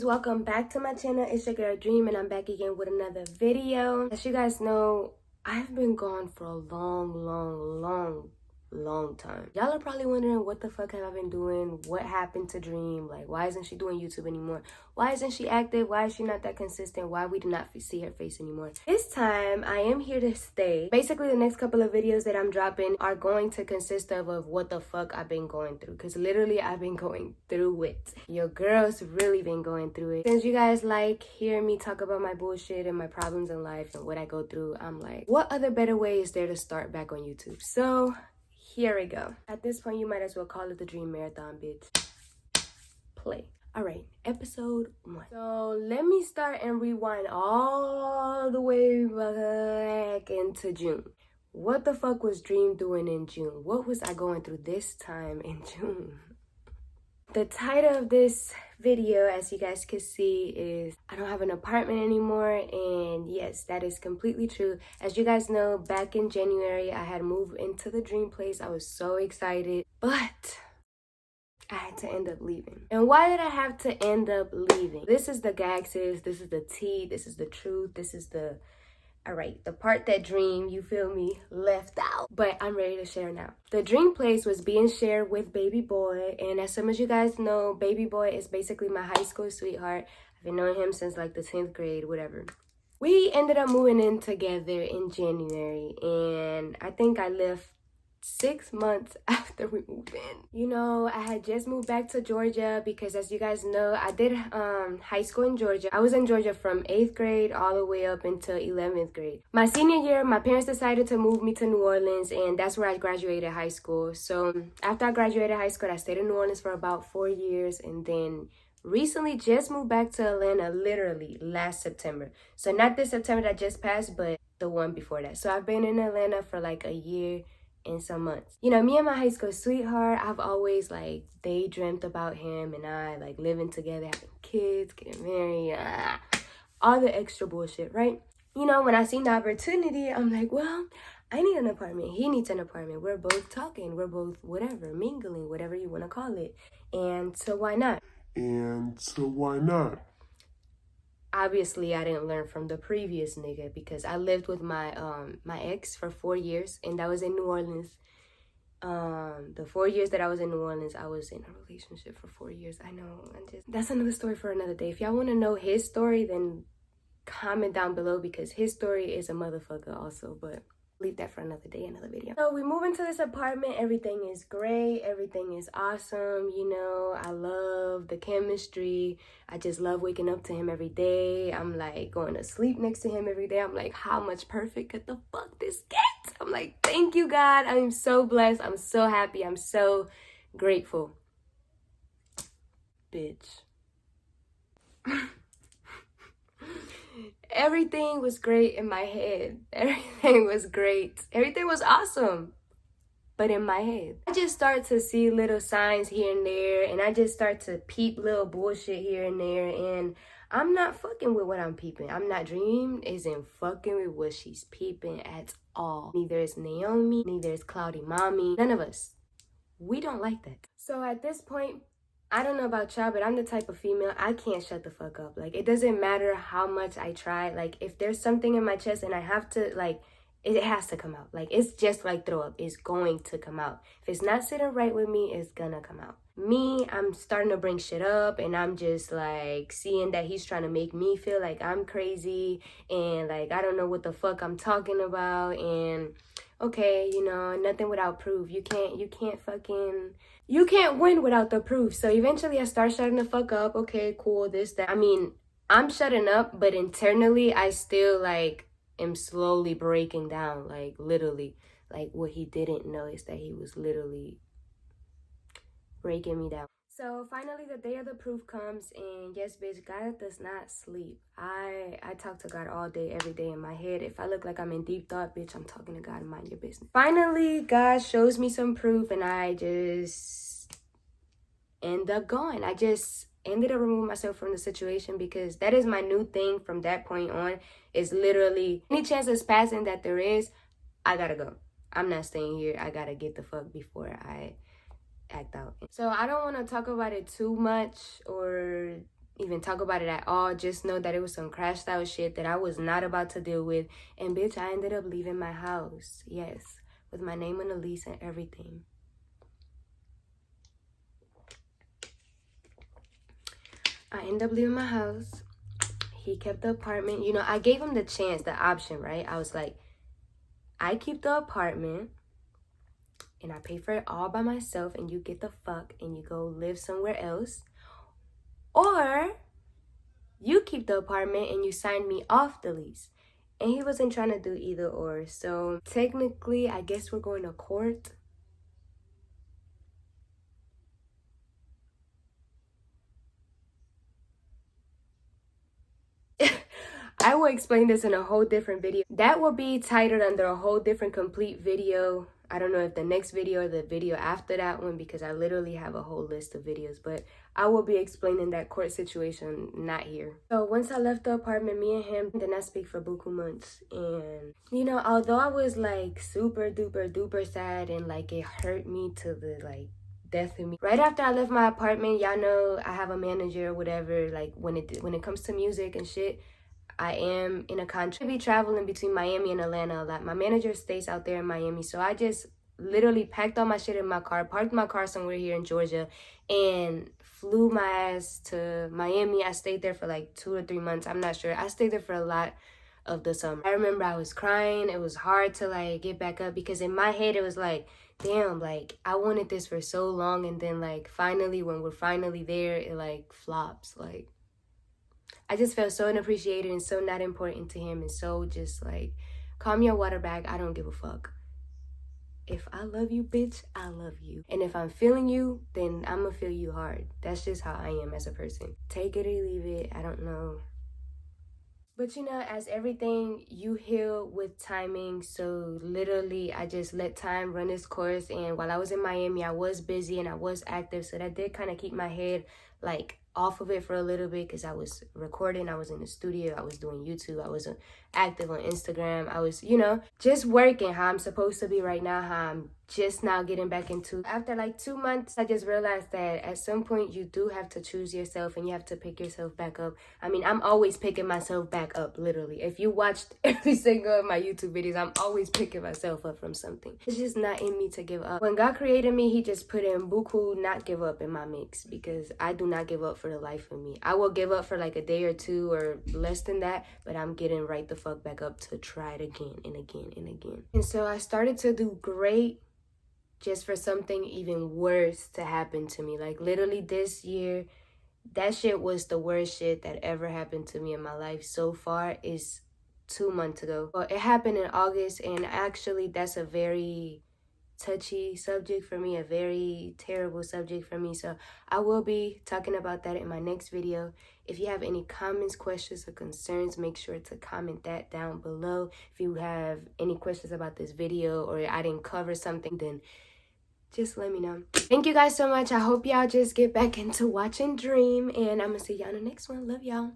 welcome back to my channel. It's your girl Dream and I'm back again with another video. As you guys know, I've been gone for a long time. Y'all are probably wondering what the fuck have I been doing? What happened to Dream? Like, why isn't she doing YouTube anymore? Why isn't she active? Why is she not that consistent? Why we do not see her face anymore? This time I am here to stay. Basically, the next couple of videos that I'm dropping are going to consist of what the fuck I've been going through, because literally I've been going through it. Your girl's really been going through it. Since you guys like hearing me talk about my bullshit and my problems in life and what I go through, I'm like, what other better way is there to start back on YouTube? So here we go. At this point, you might as well call it the Dream Marathon, bitch. Play. All right, episode 1. So let me start and rewind all the way back into June. What the fuck was Dream doing in June? What was I going through this time in June? The title of this video, as you guys can see, is I don't have an apartment anymore. And yes, that is completely true. As you guys know, back in January, I had moved into the Dream place. I was so excited, but I had to end up leaving. And why did I have to end up leaving? This is the gag, sis. This is the tea. This is the truth. This is the... all right, the part that Dream, you feel me, left out. But I'm ready to share now. The Dream place was being shared with Baby Boy. And as some of you guys know, Baby Boy is basically my high school sweetheart. I've been knowing him since like the 10th grade, whatever. We ended up moving in together in January. And I think I left 6 months after we moved in. You know, I had just moved back to Georgia because, as you guys know, I did high school in Georgia. I was in Georgia from 8th grade all the way up until 11th grade. My senior year, my parents decided to move me to New Orleans, and that's where I graduated high school. So after I graduated high school, I stayed in New Orleans for about 4 years, and then recently just moved back to Atlanta literally last September. So not this September that just passed, but the one before that. So I've been in Atlanta for like a year and some months. You know, me and my high school sweetheart, I've always like daydreamt about him and I like living together, having kids, getting married, all the extra bullshit, right? You know, when I seen the opportunity, I'm like, well, I need an apartment. He needs an apartment. We're both talking. We're both whatever, mingling, whatever you want to call it. And so why not? Obviously, I didn't learn from the previous nigga because I lived with my my ex for 4 years, and that was in New Orleans. The 4 years that I was in New Orleans, I was in a relationship for 4 years. I know, that's another story for another day. If y'all want to know his story, then comment down below because his story is a motherfucker also, but leave that for another day, another video. So we move into this apartment. Everything is great. Everything is awesome. You know, I love the chemistry. I just love waking up to him every day. I'm like going to sleep next to him every day. I'm like, how much perfect could the fuck this get? I'm like, thank you, God. I'm so blessed. I'm so happy. I'm so grateful. Bitch. Everything was great in my head. Everything was great. Everything was awesome. But in my head, I just start to see little signs here and there, and I just start to peep little bullshit here and there, and I'm not fucking with what I'm peeping. I'm not. Dream isn't fucking with what she's peeping at all. Neither is Naomi, neither is Cloudy Mommy. None of us. We don't like that. So at this point, I don't know about y'all, but I'm the type of female, I can't shut the fuck up. Like, it doesn't matter how much I try. Like, if there's something in my chest and I have to, like, it has to come out. Like, it's just like throw up. It's going to come out. If it's not sitting right with me, it's gonna come out. Me, I'm starting to bring shit up, and I'm just, like, seeing that he's trying to make me feel like I'm crazy, and, like, I don't know what the fuck I'm talking about, and... okay, you know, nothing without proof. You can't win without the proof. So eventually I start shutting the fuck up. Okay, cool, this, that. I mean, I'm shutting up, but internally I still, like, am slowly breaking down. Like, literally. Like, what he didn't know is that he was literally breaking me down. So finally the day of the proof comes, and yes, bitch, God does not sleep. I talk to God all day, every day in my head. If I look like I'm in deep thought, bitch, I'm talking to God and mind your business. Finally, God shows me some proof, and I just end up going. I just ended up removing myself from the situation because that is my new thing from that point on, is literally any chance that's passing that there is, I gotta go. I'm not staying here. I gotta get the fuck before I act out. So I don't want to talk about it too much or even talk about it at all. Just know that it was some crashed out shit that I was not about to deal with. And bitch, I ended up leaving my house. Yes, with my name on the lease and everything. I ended up leaving my house. He kept the apartment. You know, I gave him the chance, the option, right? I was like, I keep the apartment and I pay for it all by myself, and you get the fuck and you go live somewhere else. Or you keep the apartment and you sign me off the lease. And he wasn't trying to do either or. So technically, I guess we're going to court. I will explain this in a whole different video. That will be titled under a whole different complete video. I don't know if the next video or the video after that one, because I literally have a whole list of videos, but I will be explaining that court situation, not here. So once I left the apartment, me and him did not speak for buku months. And, you know, although I was like super duper duper sad and like it hurt me to the like death of me. Right after I left my apartment, y'all know I have a manager or whatever. Like when it comes to music and shit, I am in a contract. I be traveling between Miami and Atlanta a lot. My manager stays out there in Miami, so I just literally packed all my shit in my car, parked my car somewhere here in Georgia, and flew my ass to Miami. I stayed there for like 2 or 3 months. I'm not sure. I stayed there for a lot of the summer. I remember I was crying. It was hard to like get back up because in my head it was like, damn, like I wanted this for so long, and then like finally when we're finally there, it like flops. Like I just felt so unappreciated and so not important to him, and so just like, calm your water bag. I don't give a fuck. If I love you, bitch, I love you. And if I'm feeling you, then I'm gonna feel you hard. That's just how I am as a person. Take it or leave it. I don't know. But you know, as everything, you heal with timing. So literally, I just let time run its course. And while I was in Miami, I was busy and I was active. So that did kind of keep my head like off of it for a little bit, because I was recording, I was in the studio, I was doing YouTube, I was active on Instagram, I was, you know, just working how I'm supposed to be right now, how I'm just now getting back into. After like 2 months, I just realized that at some point you do have to choose yourself and you have to pick yourself back up. I mean, I'm always picking myself back up, literally. If you watched every single of my YouTube videos, I'm always picking myself up from something. It's just not in me to give up. When God created me, he just put in buku not give up in my mix, because I do not give up for the life of me. I will give up for like a day or two or less than that, but I'm getting right the fuck back up to try it again and again and again. And so I started to do great just for something even worse to happen to me. Like literally this year, that shit was the worst shit that ever happened to me in my life so far. Is 2 months ago. Well, it happened in August, and actually that's a very touchy subject for me, a very terrible subject for me. So I will be talking about that in my next video. If you have any comments, questions, or concerns, make sure to comment that down below. If you have any questions about this video or I didn't cover something, then just let me know. Thank you guys so much. I hope y'all just get back into watching Dream, and I'm gonna see y'all in the next one. Love y'all.